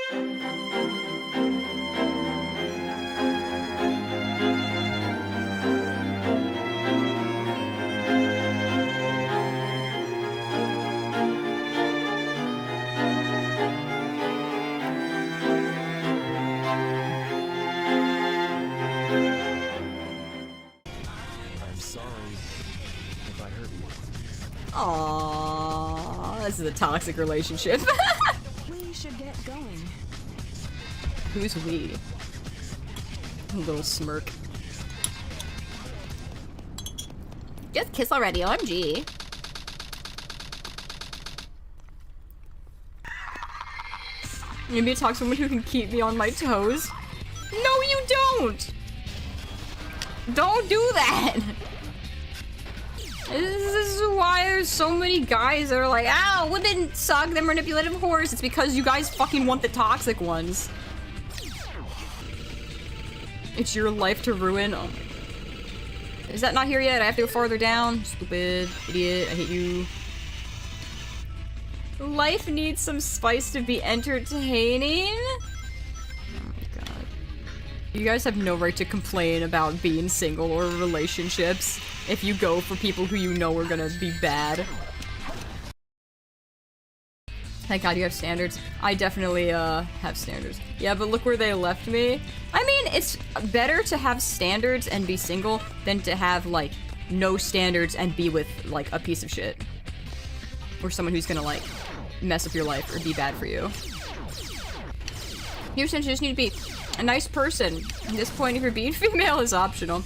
Aww, this is a toxic relationship. We should get going. Who's we? A little smirk. Just kiss already, OMG. Maybe talk to someone who can keep me on my toes. No, you don't! Don't do that! This is why there's so many guys that are like, ow, women suck, they're manipulative whores. It's because you guys fucking want the toxic ones. It's your life to ruin. Oh. Is that not here yet? I have to go farther down. Stupid idiot, I hate you. Life needs some spice to be entertaining. Oh my god. You guys have no right to complain about being single or relationships if you go for people who you know are gonna be bad. Thank god you have standards. I definitely, have standards. Yeah, but look where they left me. I mean, it's better to have standards and be single than to have, like, no standards and be with, like, a piece of shit. Or someone who's gonna, like, mess up your life or be bad for you. You essentially just need to be a nice person. At this point, if you're being female is optional.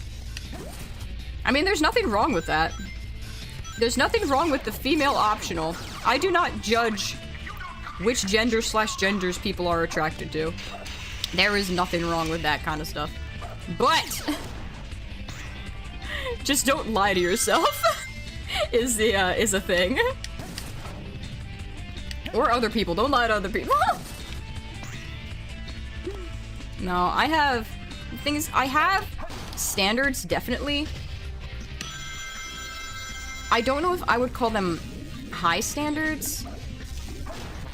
I mean, there's nothing wrong with that. There's nothing wrong with the female optional. I do not judge which gender/genders people are attracted to. There is nothing wrong with that kind of stuff. But just don't lie to yourself is a thing. Or other people. Don't lie to other people. No, I have things. I have standards, definitely. I don't know if I would call them high standards.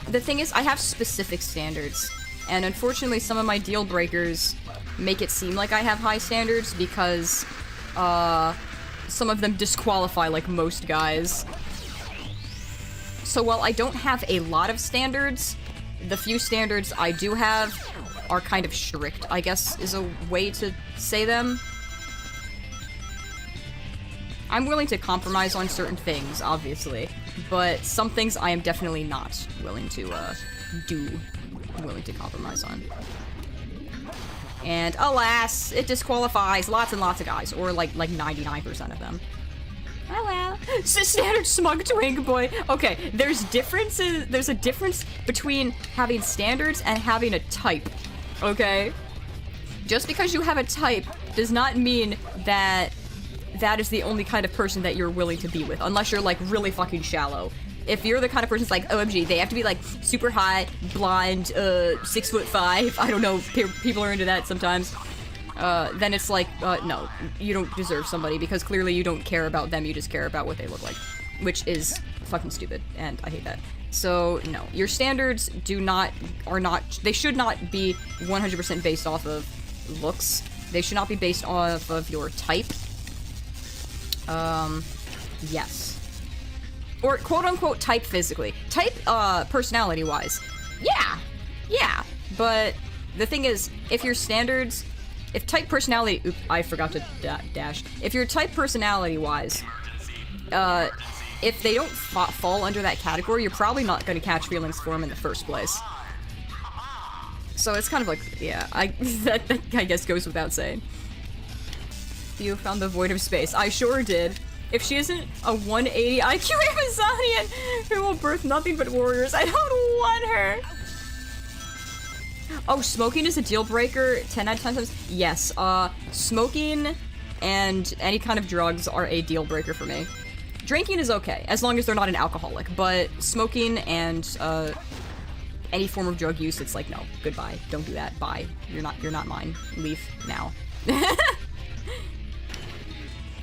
The thing is, I have specific standards. And unfortunately, some of my deal breakers make it seem like I have high standards because, some of them disqualify like most guys. So while I don't have a lot of standards, the few standards I do have are kind of strict, I guess is a way to say them. I'm willing to compromise on certain things, obviously, but some things I am definitely not willing to, willing to compromise on. And alas, it disqualifies lots and lots of guys, or like 99% of them. Oh well. Standard smug twink boy. Okay, there's a difference between having standards and having a type, okay? Just because you have a type does not mean that that is the only kind of person that you're willing to be with, unless you're like really fucking shallow. If you're the kind of person that's like, OMG, they have to be like super hot, blonde, 6'5", I don't know, people are into that sometimes. Then it's like, no, you don't deserve somebody because clearly you don't care about them, you just care about what they look like. Which is fucking stupid, and I hate that. So, no. Your standards they should not be 100% based off of looks. They should not be based off of your type. Yes. Or quote-unquote type physically. Type, personality-wise. Yeah. But the thing is, if your standards... If type personality... Oops, I forgot to dash. If your type personality-wise, if they don't fall under that category, you're probably not going to catch feelings for them in the first place. So it's kind of like, yeah, that I guess goes without saying. You found the void of space. I sure did. If she isn't a 180 IQ Amazonian who will birth nothing but warriors, I don't want her. Oh, smoking is a deal breaker 10 out of 10 times? Yes, smoking and any kind of drugs are a deal breaker for me. Drinking is okay, as long as they're not an alcoholic, but smoking and, any form of drug use, it's like, no, goodbye, don't do that, bye. You're not mine. Leave now.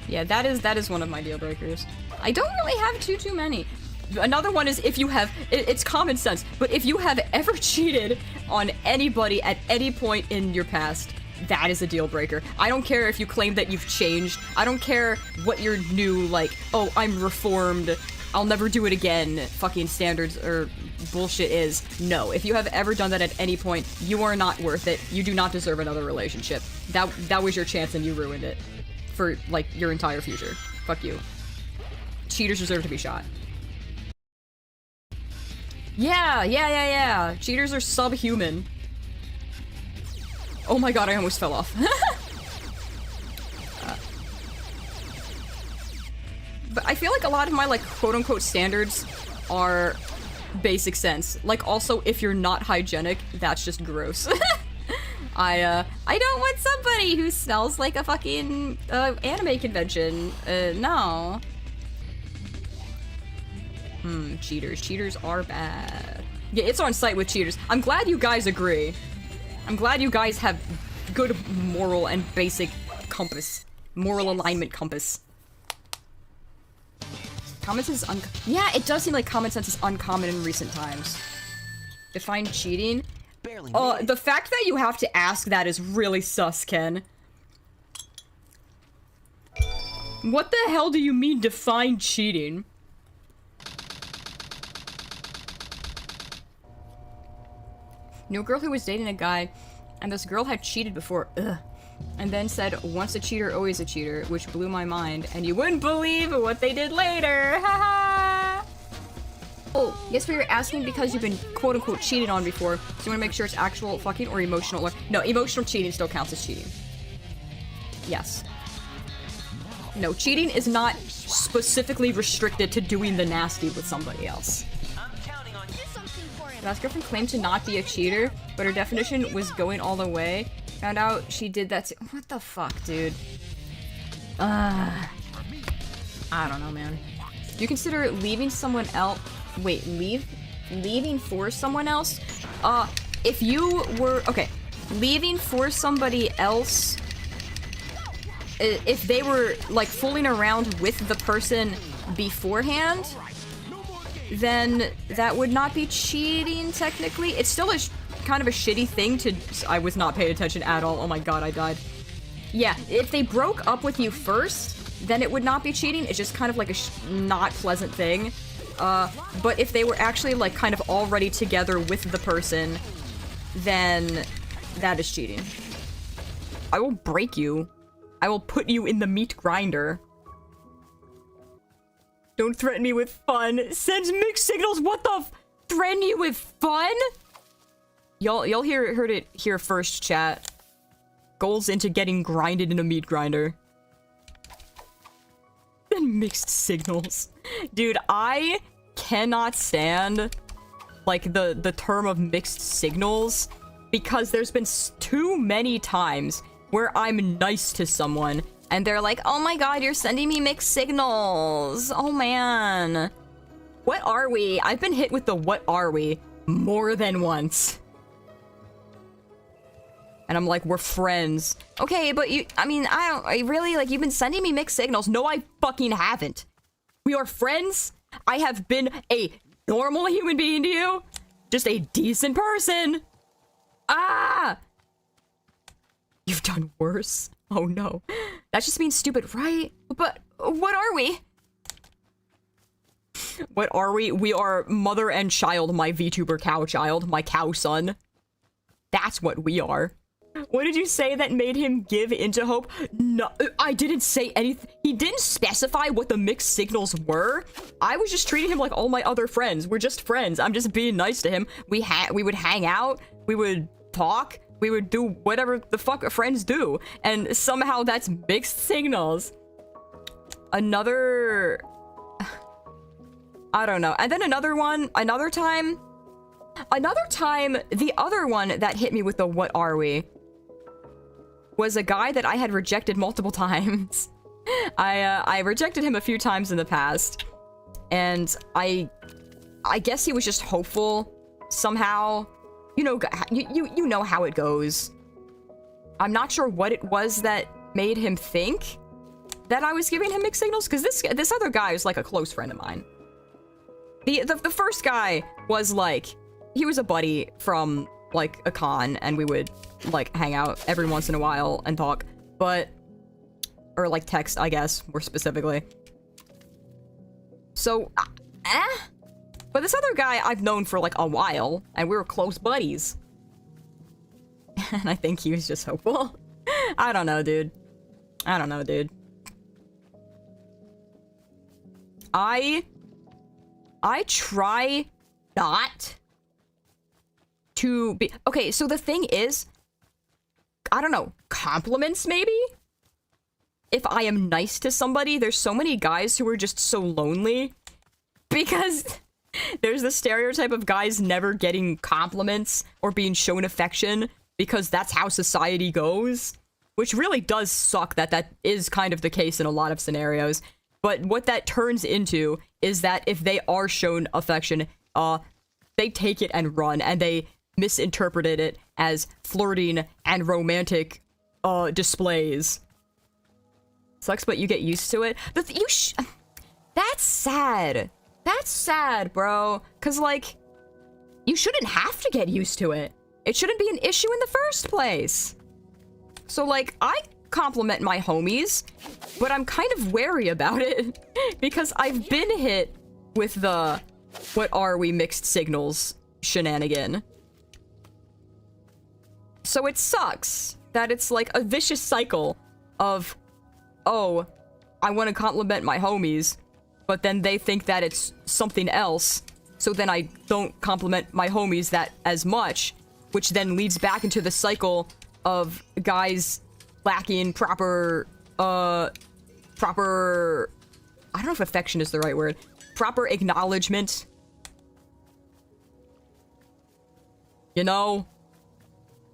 Yeah, that is one of my deal breakers. I don't really have too many. Another one is if you have, it's common sense, but if you have ever cheated on anybody at any point in your past, that is a deal breaker. I don't care if you claim that you've changed. I don't care what your new, like, oh, I'm reformed, I'll never do it again, fucking standards or bullshit is. No, if you have ever done that at any point, you are not worth it. You do not deserve another relationship. That was your chance and you ruined it. For, like, your entire future. Fuck you. Cheaters deserve to be shot. Yeah. Cheaters are subhuman. Oh my god, I almost fell off. But I feel like a lot of my, like, quote-unquote standards are basic sense. Like, also, if you're not hygienic, that's just gross. I don't want somebody who smells like a fucking, anime convention. No. Cheaters. Cheaters are bad. Yeah, it's on site with cheaters. I'm glad you guys agree. I'm glad you guys have good moral and basic compass. Moral alignment compass. Common sense is yeah, it does seem like common sense is uncommon in recent times. Define cheating? The fact that you have to ask that is really sus, Ken. What the hell do you mean define cheating? Knew a girl who was dating a guy, and this girl had cheated before, and then said, once a cheater, always a cheater, which blew my mind, and you wouldn't believe what they did later, haha! Oh, yes, but you're asking because you've been quote-unquote cheated on before, so you want to make sure it's actual fucking or emotional, or no, emotional cheating still counts as cheating. Yes. No, cheating is not specifically restricted to doing the nasty with somebody else. Last girlfriend claimed to not be a cheater, but her definition was going all the way. Found out she did that too. What the fuck, dude? I don't know, man. Do you consider leaving someone else? Wait, leaving for someone else? If you were okay, leaving for somebody else. If they were like fooling around with the person beforehand, then that would not be cheating, technically. It's still a kind of a shitty thing to... I was not paying attention at all. Oh my god, I died. Yeah, if they broke up with you first, then it would not be cheating. It's just kind of like a not pleasant thing. But if they were actually, like, kind of already together with the person, then that is cheating. I will break you. I will put you in the meat grinder. Don't threaten me with fun. Sends mixed signals. What the f- Threaten you with fun? Y'all heard it here first, chat. Goals into getting grinded in a meat grinder. And mixed signals. Dude, I cannot stand, like, the term of mixed signals, because there's been too many times where I'm nice to someone and they're like, oh my god, you're sending me mixed signals. Oh man. What are we? I've been hit with the what are we more than once. And I'm like, we're friends. Okay, but I really, like, you've been sending me mixed signals. No, I fucking haven't. We are friends. I have been a normal human being to you. Just a decent person. Ah! You've done worse. Oh no. That's just being stupid, right? But what are we? What are we? We are mother and child, my VTuber cow child, my cow son. That's what we are. What did you say that made him give into hope? No, I didn't say anything. He didn't specify what the mixed signals were. I was just treating him like all my other friends. We're just friends. I'm just being nice to him. We would hang out. We would talk. We would do whatever the fuck friends do. And somehow that's mixed signals. Another... I don't know. And then another time, the other one that hit me with the what are we was a guy that I had rejected multiple times. I rejected him a few times in the past, and I guess he was just hopeful somehow. You know, you know how it goes. I'm not sure what it was that made him think that I was giving him mixed signals, because this other guy is like a close friend of mine. The first guy was like, he was a buddy from like, a con, and we would, like, hang out every once in a while and talk. But... Or, like, text, I guess, more specifically. So, But this other guy I've known for, like, a while, and we were close buddies. And I think he was just hopeful. I don't know, dude. I don't know, dude. I try not to be... Okay, so the thing is, I don't know, compliments, maybe? If I am nice to somebody, there's so many guys who are just so lonely. Because there's the stereotype of guys never getting compliments or being shown affection because that's how society goes. Which really does suck that that is kind of the case in a lot of scenarios. But what that turns into is that if they are shown affection, they take it and run, and they misinterpreted it as flirting and romantic displays. Sucks, but you get used to it. That's sad. That's sad, bro. Cause like, you shouldn't have to get used to it. It shouldn't be an issue in the first place. So like, I compliment my homies, but I'm kind of wary about it because I've been hit with the what are we mixed signals shenanigan. So it sucks that it's like a vicious cycle of, oh, I want to compliment my homies, but then they think that it's something else, so then I don't compliment my homies that as much, which then leads back into the cycle of guys lacking proper, I don't know if affection is the right word, proper acknowledgement. You know?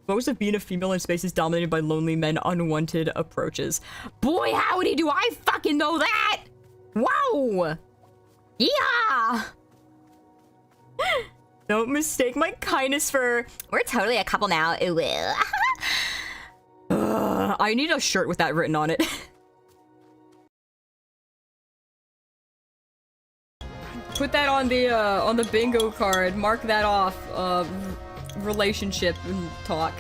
Most of being a female in space is dominated by lonely men, unwanted approaches. Boy, howdy, do I fucking know that! Wow! Yeah! Don't mistake my kindness for... We're totally a couple now, it will. I need a shirt with that written on it. Put that on the bingo card. Mark that off. Relationship talk.